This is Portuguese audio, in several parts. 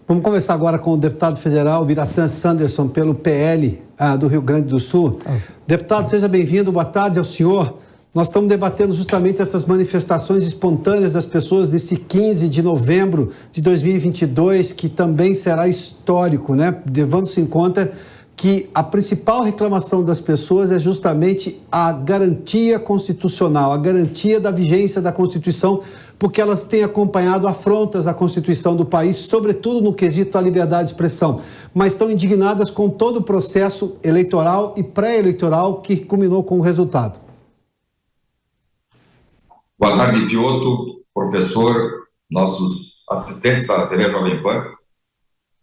Vamos conversar agora com o deputado federal Biratã Sanderson, pelo PL do Rio Grande do Sul. Deputado, seja bem-vindo, boa tarde ao senhor. Nós estamos debatendo justamente essas manifestações espontâneas das pessoas desse 15 de novembro de 2022, que também será histórico, né? Levando-se em conta que a principal reclamação das pessoas é justamente a garantia constitucional, a garantia da vigência da Constituição, porque elas têm acompanhado afrontas à Constituição do país, sobretudo no quesito à liberdade de expressão, mas estão indignadas com todo o processo eleitoral e pré-eleitoral que culminou com o resultado. Boa tarde, Piotr, professor, nossos assistentes da TV Jovem Pan.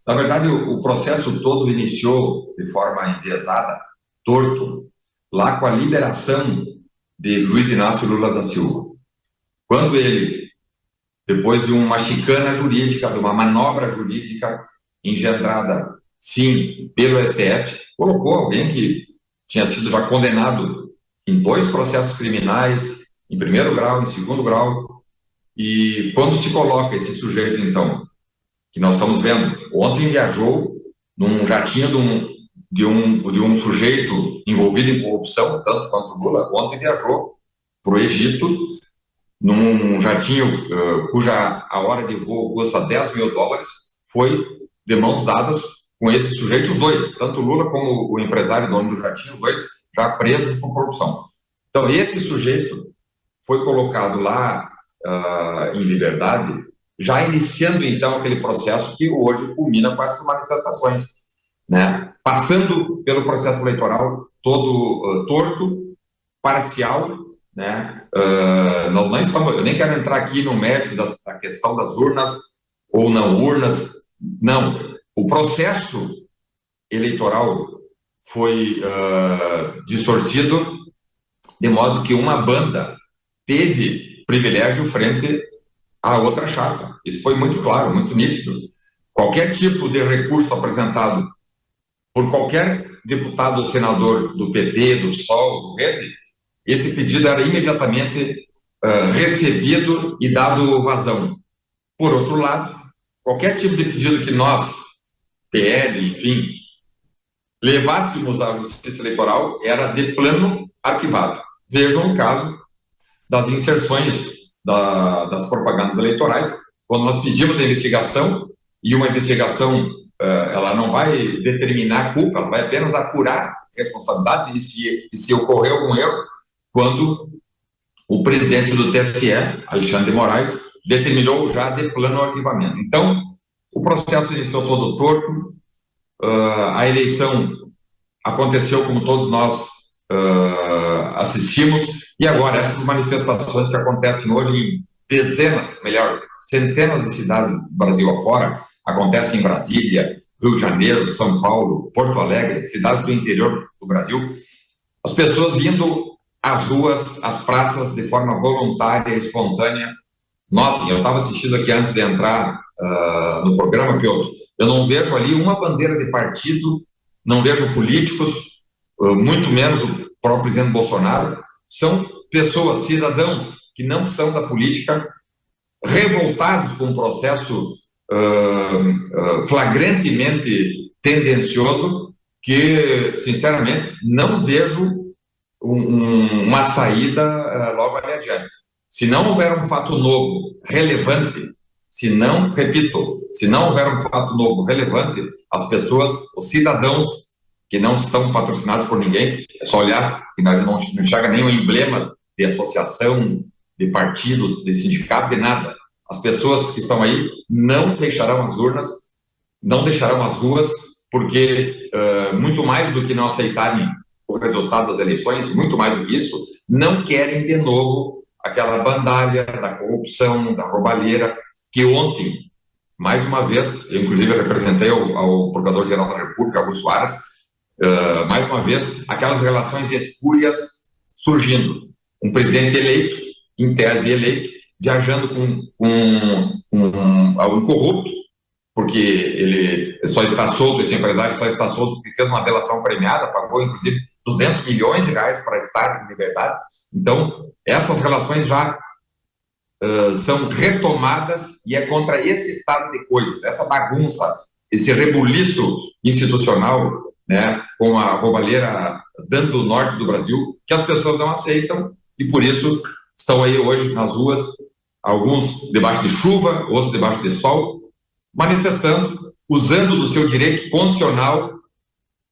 Na verdade, o processo todo iniciou de forma enviesada, torto, lá com a liberação de Luiz Inácio Lula da Silva. Quando ele, depois de uma chicana jurídica, de uma manobra jurídica engendrada, sim, pelo STF, colocou alguém que tinha sido já condenado em 2 processos criminais, em 1º grau, em 2º grau, e quando se coloca esse sujeito, então, que nós estamos vendo, ontem viajou num jatinho de um sujeito envolvido em corrupção, tanto quanto Lula, ontem viajou para o Egito, num jatinho cuja a hora de voo custa $10 mil, foi de mãos dadas com esses sujeitos, os 2, tanto Lula como o empresário dono do jatinho, os 2 já presos por corrupção. Então, esse sujeito foi colocado lá em liberdade, já iniciando, então, aquele processo que hoje culmina com essas manifestações, né? Passando pelo processo eleitoral todo torto, parcial, né? Nós não estamos, eu nem quero entrar aqui no mérito da questão das urnas ou não urnas, não. O processo eleitoral foi distorcido de modo que uma banda teve privilégio frente a outra chapa. Isso foi muito claro, muito nítido. Qualquer tipo de recurso apresentado por qualquer deputado ou senador do PT, do PSOL, do Rede, esse pedido era imediatamente recebido e dado vazão. Por outro lado, qualquer tipo de pedido que nós, PL, enfim, levássemos à Justiça Eleitoral era de plano arquivado. Vejam o caso das inserções das propagandas eleitorais, quando nós pedimos a investigação, e uma investigação ela não vai determinar a culpa, ela vai apenas apurar responsabilidades e se ocorrer algum erro, quando o presidente do TSE, Alexandre de Moraes, determinou já de plano arquivamento. Então, o processo iniciou todo torto, a eleição aconteceu como todos nós assistimos, e agora essas manifestações que acontecem hoje em dezenas, melhor, centenas de cidades do Brasil afora, acontecem em Brasília, Rio de Janeiro, São Paulo, Porto Alegre, cidades do interior do Brasil, as pessoas indo às ruas, às praças, de forma voluntária, espontânea. Notem, eu estava assistindo aqui antes de entrar no programa, Piotr, eu não vejo ali uma bandeira de partido, não vejo políticos, muito menos o próprio presidente Bolsonaro. São pessoas, cidadãos que não são da política, revoltados com um processo flagrantemente tendencioso, que, sinceramente, não vejo uma saída logo ali adiante. Se não houver um fato novo, relevante, se não houver um fato novo, relevante, as pessoas, os cidadãos que não estão patrocinados por ninguém, é só olhar, que nós não enxerga nenhum emblema de associação, de partido, de sindicato, de nada. As pessoas que estão aí não deixarão as urnas, não deixarão as ruas, porque muito mais do que não aceitarem o resultado das eleições, muito mais do que isso, não querem de novo aquela bandalha da corrupção, da roubalheira, que ontem, mais uma vez, eu inclusive representei ao Procurador-Geral da República, Augusto Aras, mais uma vez, aquelas relações espúrias surgindo. Um presidente eleito, em tese eleito, viajando com um corrupto, porque ele só está solto, esse empresário só está solto porque fez uma delação premiada, pagou inclusive R$200 milhões para estar em liberdade. Então, essas relações já são retomadas e é contra esse estado de coisas, essa bagunça, esse rebuliço institucional, né, com a roubalheira dando o norte do Brasil, que as pessoas não aceitam e por isso estão aí hoje nas ruas, alguns debaixo de chuva, outros debaixo de sol, manifestando, usando do seu direito constitucional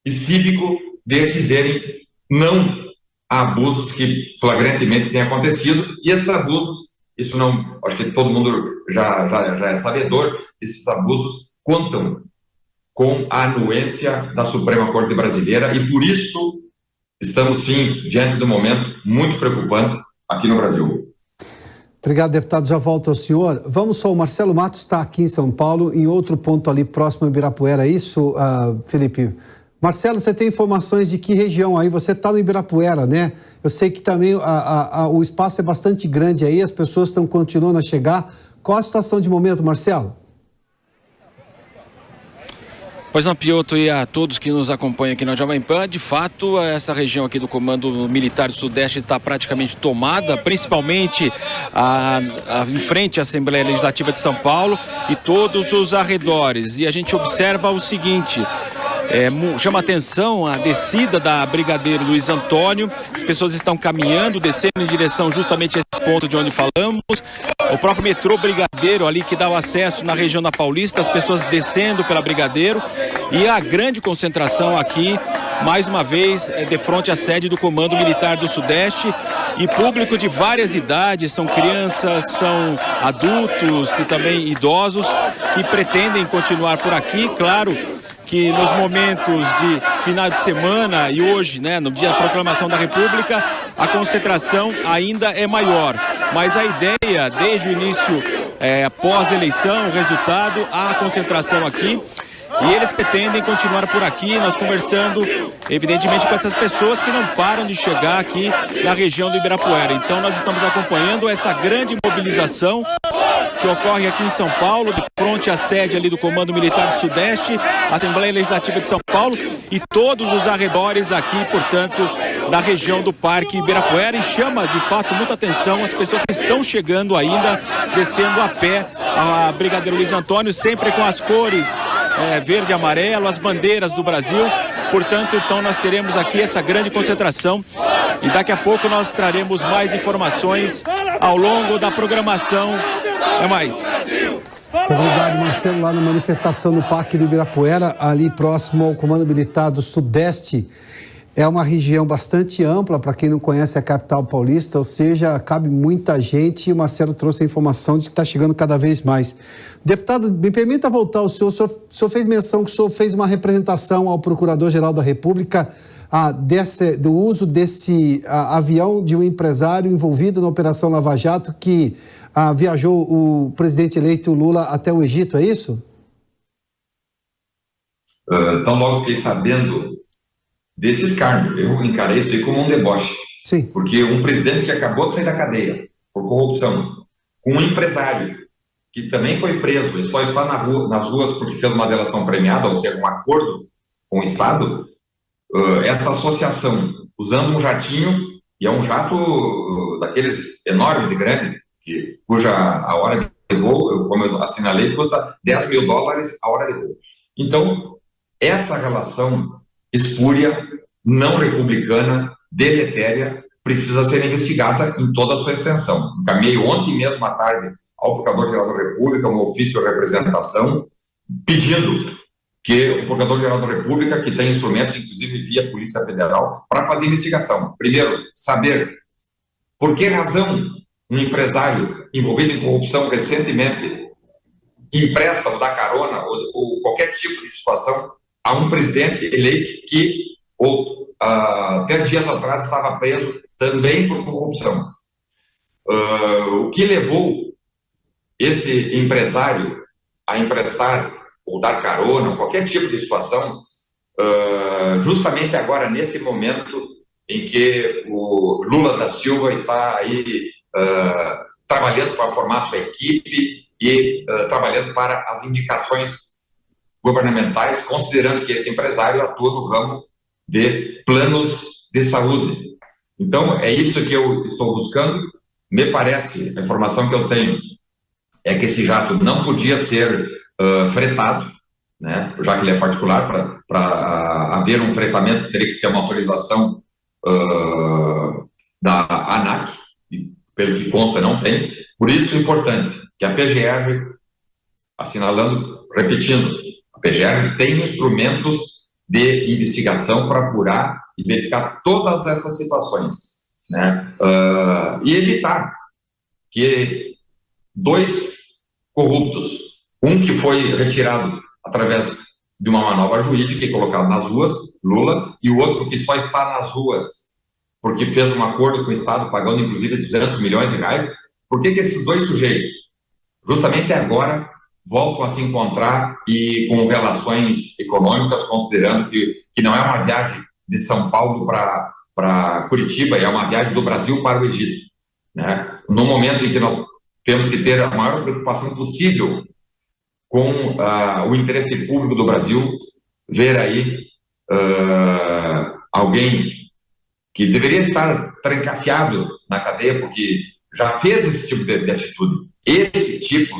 e cívico de dizerem não a abusos que flagrantemente têm acontecido, e esses abusos, isso não, acho que todo mundo já é sabedor, esses abusos contam com a anuência da Suprema Corte Brasileira e por isso estamos sim diante de um momento muito preocupante aqui no Brasil. Obrigado, deputado. Já volto ao senhor. Vamos só, o Marcelo Matos está aqui em São Paulo, em outro ponto ali próximo a Ibirapuera, é isso, Felipe? Marcelo, você tem informações de que região aí? Você está no Ibirapuera, né? Eu sei que também o espaço é bastante grande aí, as pessoas estão continuando a chegar. Qual a situação de momento, Marcelo? Pois não, Piotr, e a todos que nos acompanham aqui na Jovem Pan, de fato, essa região aqui do Comando Militar do Sudeste está praticamente tomada, principalmente em frente à Assembleia Legislativa de São Paulo e todos os arredores. E a gente observa o seguinte... chama atenção a descida da Brigadeiro Luiz Antônio, as pessoas estão caminhando, descendo em direção justamente a esse ponto de onde falamos, o próprio metrô Brigadeiro ali que dá o acesso na região da Paulista, as pessoas descendo pela Brigadeiro e a grande concentração aqui, mais uma vez, de frente à sede do Comando Militar do Sudeste e público de várias idades, são crianças, são adultos e também idosos que pretendem continuar por aqui, claro, que nos momentos de final de semana e hoje, né, no dia da proclamação da República, a concentração ainda é maior. Mas a ideia, desde o início, após a eleição, o resultado, a concentração aqui. E eles pretendem continuar por aqui, nós conversando, evidentemente, com essas pessoas que não param de chegar aqui na região do Ibirapuera. Então nós estamos acompanhando essa grande mobilização que ocorre aqui em São Paulo, de frente à sede ali do Comando Militar do Sudeste, Assembleia Legislativa de São Paulo e todos os arredores aqui, portanto, da região do Parque Ibirapuera, e chama de fato muita atenção as pessoas que estão chegando ainda, descendo a pé a Brigadeiro Luiz Antônio, sempre com as cores verde e amarelo, as bandeiras do Brasil. Portanto, então nós teremos aqui essa grande concentração e daqui a pouco nós traremos mais informações ao longo da programação. É mais. Muito obrigado, Marcelo, lá na manifestação no Parque do Ibirapuera, ali próximo ao Comando Militar do Sudeste. É uma região bastante ampla, para quem não conhece a capital paulista, ou seja, cabe muita gente e o Marcelo trouxe a informação de que está chegando cada vez mais. Deputado, me permita voltar ao senhor. O senhor fez menção que o senhor fez uma representação ao Procurador-Geral da República do uso desse avião de um empresário envolvido na Operação Lava Jato que viajou o presidente eleito Lula até o Egito, é isso? Então logo fiquei sabendo desse escárnio. Eu encarei isso aí como um deboche. Sim. Porque um presidente que acabou de sair da cadeia por corrupção, com um empresário que também foi preso e só está nas ruas porque fez uma delação premiada, ou seja, um acordo com o Estado, essa associação, usando um jatinho, e é um jato daqueles enormes e grandes, cuja a hora de voo, como eu assinalei, custa $10 mil a hora de voo. Então, essa relação espúria, não republicana, deletéria, precisa ser investigada em toda a sua extensão. Encaminhei ontem mesmo à tarde ao Procurador-Geral da República um ofício de representação pedindo que o Procurador-Geral da República, que tem instrumentos, inclusive via Polícia Federal, para fazer investigação. Primeiro, saber por que razão um empresário envolvido em corrupção recentemente empresta ou dá carona ou qualquer tipo de situação a um presidente eleito que até dias atrás estava preso também por corrupção. O que levou esse empresário a emprestar ou dar carona, qualquer tipo de situação, justamente agora, nesse momento em que o Lula da Silva está aí trabalhando para formar sua equipe e trabalhando para as indicações governamentais, considerando que esse empresário atua no ramo de planos de saúde. Então, é isso que eu estou buscando me parece, a informação que eu tenho é que esse jato não podia ser fretado, né, já que ele é particular. Para haver um fretamento, teria que ter uma autorização da ANAC, e, pelo que consta, não tem. Por isso é importante que a PGR, assinalando, repetindo, a PGR tem instrumentos de investigação para apurar e verificar todas essas situações, né, e evitar que dois corruptos, um que foi retirado através de uma manobra jurídica e colocado nas ruas, Lula, e o outro que só está nas ruas porque fez um acordo com o Estado, pagando inclusive 200 milhões de reais. Por que esses dois sujeitos, justamente agora, voltam a se encontrar e com relações econômicas, considerando que não é uma viagem de São Paulo para Curitiba, é uma viagem do Brasil para o Egito, né? No momento em que nós temos que ter a maior preocupação possível com o interesse público do Brasil, ver aí alguém que deveria estar trancafiado na cadeia, porque já fez esse tipo de atitude. Esse tipo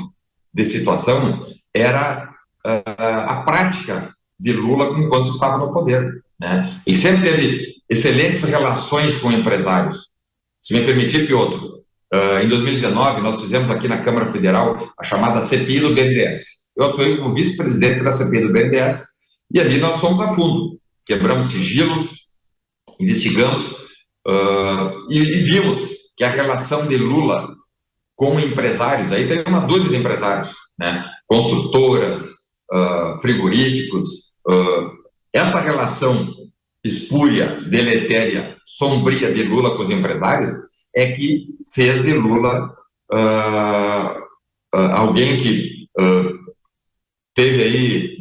de situação era a prática de Lula enquanto estava no poder, né? Ele sempre teve excelentes relações com empresários. Se me permitir, Piotr, em 2019, nós fizemos aqui na Câmara Federal a chamada CPI do BNDES. Eu atuei como vice-presidente da CPI do BNDES e ali nós fomos a fundo. Quebramos sigilos, investigamos e vimos que a relação de Lula com empresários, aí tem uma dúzia de empresários, né? Construtoras, frigoríficos, essa relação espúria, deletéria, sombria de Lula com os empresários é que fez de Lula alguém que teve aí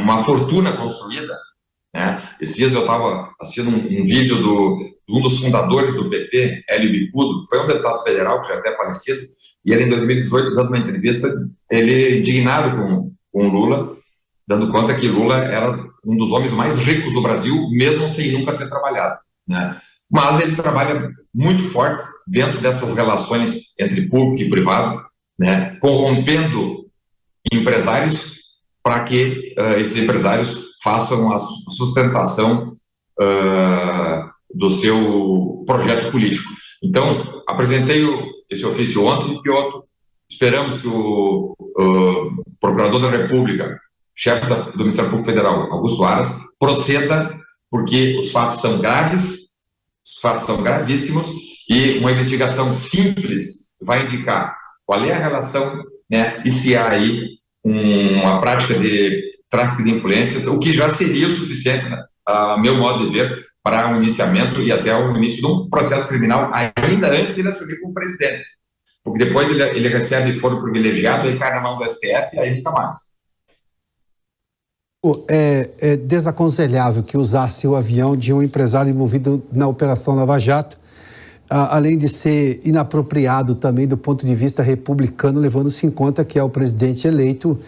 uma fortuna construída, né? Esses dias eu estava assistindo um vídeo de um dos fundadores do PT, Hélio Bicudo, que foi um deputado federal, que já é até falecido, e ele em 2018, dando uma entrevista, ele indignado com Lula, dando conta que Lula era um dos homens mais ricos do Brasil, mesmo sem nunca ter trabalhado, né? Mas ele trabalha muito forte dentro dessas relações entre público e privado, né, corrompendo empresários para que esses empresários façam a sustentação do seu projeto político. Então, apresentei esse ofício ontem, Piotr. Esperamos que o Procurador da República, chefe do Ministério Público Federal, Augusto Aras, proceda, porque os fatos são graves, os fatos são gravíssimos, e uma investigação simples vai indicar qual é a relação, né, e se há aí uma prática de tráfico de influências, o que já seria o suficiente, né, a meu modo de ver, para o iniciamento e até o início de um processo criminal, ainda antes de ele assumir como presidente. Porque depois ele recebe foro privilegiado, aí cai na mão do STF e aí nunca mais. É desaconselhável que usasse o avião de um empresário envolvido na Operação Lava Jato, além de ser inapropriado também do ponto de vista republicano, levando-se em conta que é o presidente eleito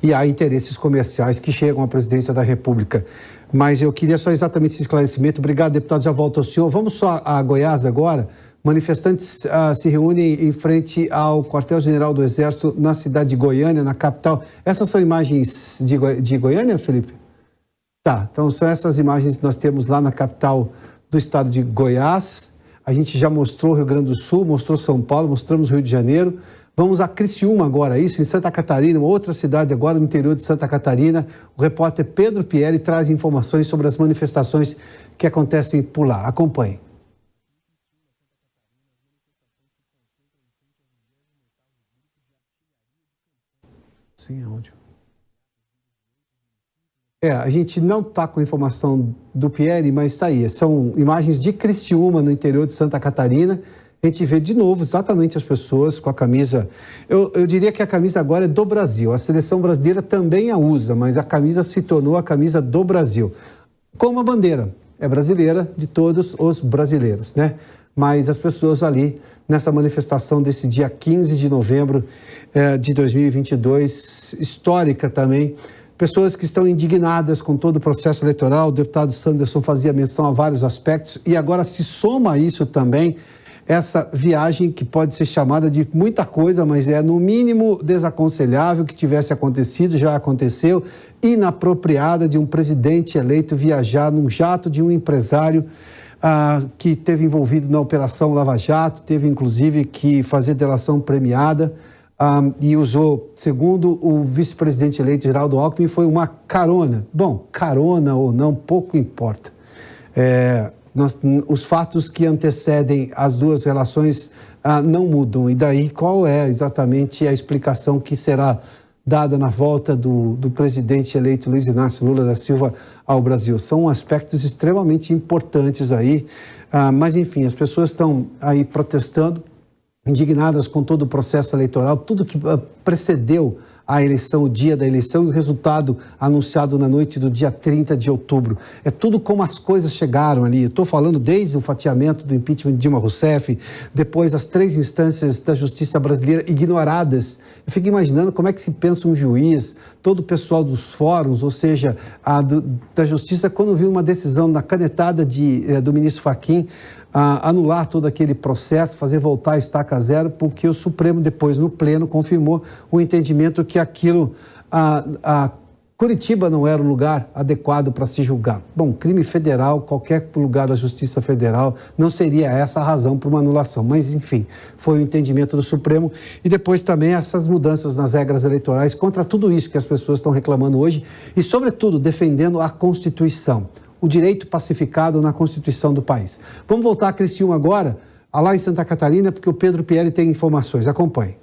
e há interesses comerciais que chegam à presidência da República. Mas eu queria só exatamente esse esclarecimento. Obrigado, deputado, já volto ao senhor. Vamos só a Goiás agora. Manifestantes se reúnem em frente ao quartel-general do Exército na cidade de Goiânia, na capital. Essas são imagens de Goiânia, Felipe? Tá, então são essas imagens que nós temos lá na capital do estado de Goiás. A gente já mostrou o Rio Grande do Sul, mostrou São Paulo, mostramos o Rio de Janeiro. Vamos a Criciúma agora, isso, em Santa Catarina, uma outra cidade agora no interior de Santa Catarina. O repórter Pedro Pieri traz informações sobre as manifestações que acontecem por lá. Acompanhe. Sem áudio. A gente não está com informação do Pieri, mas está aí. São imagens de Criciúma, no interior de Santa Catarina. A gente vê de novo exatamente as pessoas com a camisa. Eu diria que a camisa agora é do Brasil. A seleção brasileira também a usa, mas a camisa se tornou a camisa do Brasil. Com a bandeira. É brasileira de todos os brasileiros, né? Mas as pessoas ali, nessa manifestação desse dia 15 de novembro de 2022, histórica também, pessoas que estão indignadas com todo o processo eleitoral. O deputado Sanderson fazia menção a vários aspectos e agora se soma a isso também essa viagem que pode ser chamada de muita coisa, mas é no mínimo desaconselhável que tivesse acontecido, já aconteceu, inapropriada de um presidente eleito viajar num jato de um empresário que esteve envolvido na Operação Lava Jato, teve inclusive que fazer delação premiada e usou, segundo o vice-presidente eleito Geraldo Alckmin, foi uma carona. Bom, carona ou não, pouco importa. Os fatos que antecedem as duas relações não mudam. E daí qual é exatamente a explicação que será dada na volta do presidente eleito Luiz Inácio Lula da Silva ao Brasil? São aspectos extremamente importantes aí, mas enfim, as pessoas estão aí protestando, indignadas com todo o processo eleitoral, tudo que precedeu a eleição, o dia da eleição e o resultado anunciado na noite do dia 30 de outubro. É tudo como as coisas chegaram ali. Estou falando desde o fatiamento do impeachment de Dilma Rousseff, depois as 3 instâncias da justiça brasileira ignoradas. Eu fico imaginando como é que se pensa um juiz, todo o pessoal dos fóruns, ou seja, da justiça, quando viu uma decisão na canetada do ministro Fachin, anular todo aquele processo, fazer voltar a estaca zero, porque o Supremo depois no pleno confirmou o entendimento que aquilo, Curitiba não era o lugar adequado para se julgar. Bom, crime federal, qualquer lugar da Justiça Federal, não seria essa a razão para uma anulação, mas enfim, foi o entendimento do Supremo e depois também essas mudanças nas regras eleitorais contra tudo isso que as pessoas estão reclamando hoje e sobretudo defendendo a Constituição. O direito pacificado na Constituição do país. Vamos voltar a Criciúma agora, lá em Santa Catarina, porque o Pedro Pieri tem informações. Acompanhe.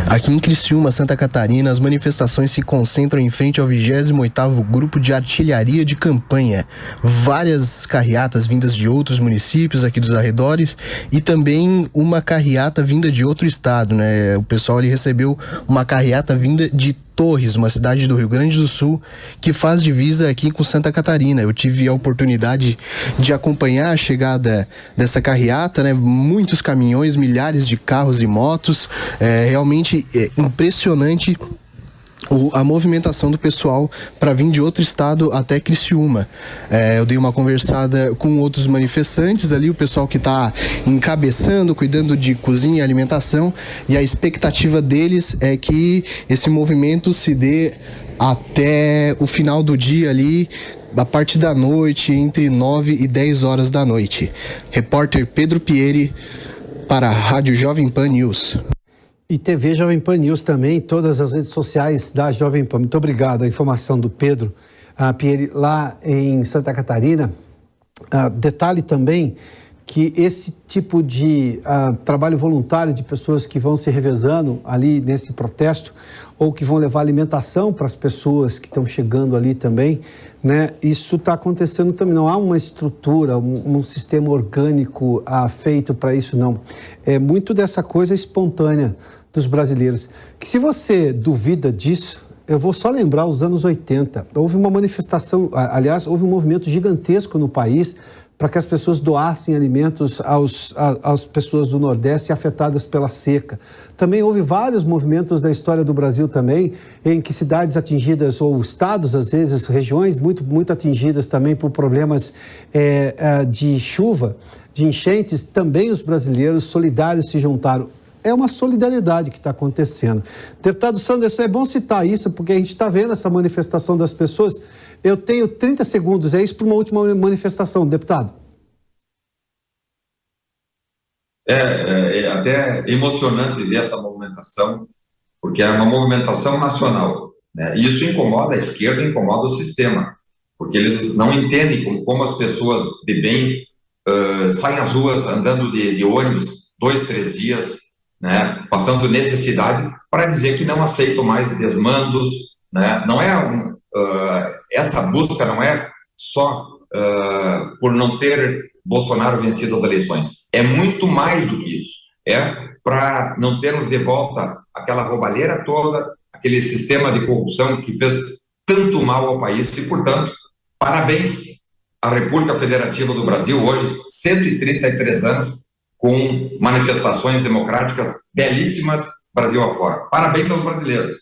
Aqui em Criciúma, Santa Catarina, as manifestações se concentram em frente ao 28º Grupo de Artilharia de Campanha. Várias carreatas vindas de outros municípios aqui dos arredores e também uma carreata vinda de outro estado, né? O pessoal ali recebeu uma carreata vinda de Torres, uma cidade do Rio Grande do Sul, que faz divisa aqui com Santa Catarina. Eu tive a oportunidade de acompanhar a chegada dessa carreata, né? Muitos caminhões, milhares de carros e motos, realmente impressionante a movimentação do pessoal para vir de outro estado até Criciúma. Eu dei uma conversada com outros manifestantes ali, o pessoal que está encabeçando, cuidando de cozinha e alimentação, e a expectativa deles é que esse movimento se dê até o final do dia ali, a partir da noite, entre 9 e 10 horas da noite. Repórter Pedro Pieri para a Rádio Jovem Pan News. E TV Jovem Pan News também, todas as redes sociais da Jovem Pan. Muito obrigado. A informação do Pedro Pieri lá em Santa Catarina. Detalhe também que esse tipo de trabalho voluntário de pessoas que vão se revezando ali nesse protesto ou que vão levar alimentação para as pessoas que estão chegando ali também, né? Isso está acontecendo também. Não há uma estrutura, um sistema orgânico feito para isso, não. É muito dessa coisa espontânea dos brasileiros. Que se você duvida disso, eu vou só lembrar os anos 80. Houve uma manifestação, aliás, houve um movimento gigantesco no país para que as pessoas doassem alimentos às pessoas do Nordeste afetadas pela seca. Também houve vários movimentos da história do Brasil também, em que cidades atingidas, ou estados, às vezes, regiões muito atingidas também por problemas de chuva, de enchentes, também os brasileiros solidários se juntaram. É uma solidariedade que está acontecendo. Deputado Sanderson, é bom citar isso, porque a gente está vendo essa manifestação das pessoas. Eu tenho 30 segundos, é isso para uma última manifestação, deputado? É até emocionante ver essa movimentação, porque é uma movimentação nacional, né? E isso incomoda a esquerda, incomoda o sistema, porque eles não entendem como as pessoas de bem saem às ruas andando de ônibus 2, 3 dias, né, passando necessidade, para dizer que não aceitam mais desmandos, né? Não é essa busca não é só por não ter Bolsonaro vencido as eleições, é muito mais do que isso, é para não termos de volta aquela roubalheira toda, aquele sistema de corrupção que fez tanto mal ao país. E, portanto, parabéns à República Federativa do Brasil, hoje 133 anos, com manifestações democráticas belíssimas Brasil afora. Parabéns aos brasileiros.